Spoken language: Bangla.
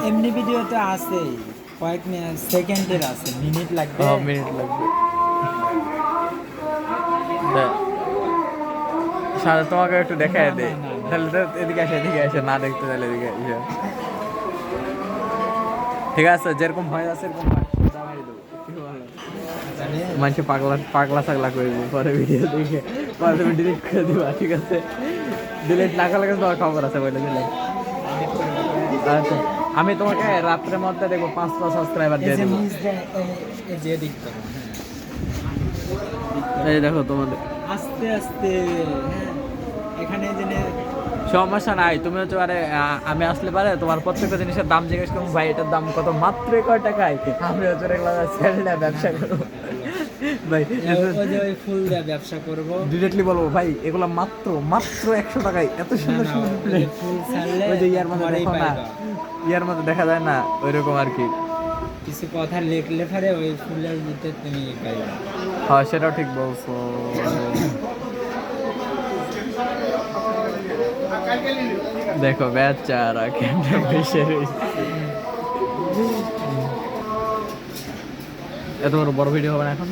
এমনি ভিডিও তো আছে, কয়েক সেকেন্ডের আছে, মিনিট লাগবে। মিনিট লাগবে। সাথে তোমাকে একটু দেখাই না, দে, না, না, না। তাহলে তো এদিকে আসে না দেখতে, তাহলে এদিকে এসে। ঠিক আছে, যেরকম ভয় আছে এরকম দামাই দেবো, কি বলো? জানি মানুষে পাগলা পাগলা ছাগলা করবো পরে ভিডিও দেখে, পরে তুমি ডিলিট করে দিবা, ঠিক আছে? ডিলিট না করলে কিন্তু তোমার খবর আছে, বলে দিলাম। আচ্ছা, আমি তোমাকে রাত্রের মধ্যে দেখবো 5টা সাবস্ক্রাইবার দিয়ে দেবো। এই যে এডিট করো, এই দেখো তোমাদের। আস্তে আস্তে। হ্যাঁ, এখানে জেনে সমস্যা নাই, তুমি হচ্ছে পারে আমি আসলে পারে তোমার প্রত্যেকটা জিনিসের দাম জিজ্ঞেস করবো, ভাই এটার দাম কত, মাত্র কয় টাকায়, আমি হচ্ছে এগুলো সেলটা ব্যবসা করবো ভাই। ওই যে ওই ফুল দিয়ে ব্যবসা করবো। ডিরেক্টলি বলবো ভাই এগুলো মাত্র মাত্র 100 টাকায়, এত সুন্দর না, সুন্দর ওই প্লেট। যে ফুল ছাড়লে ওই যে ইয়ার মধ্যে তোমারই দেখো না, পাইবা। ইয়ার মধ্যে দেখা যায় না, ওইরকম আর কি। কিছু কথা লিখলে পারে ওই ফুলের ভিতরে তুমি পাইবা। হ্যাঁ, সেটাও ঠিক বলছো। দেখো বেচারা কেমনে বসে রয়েছে। এত বড় বড় ভিডিও হবে না এখন।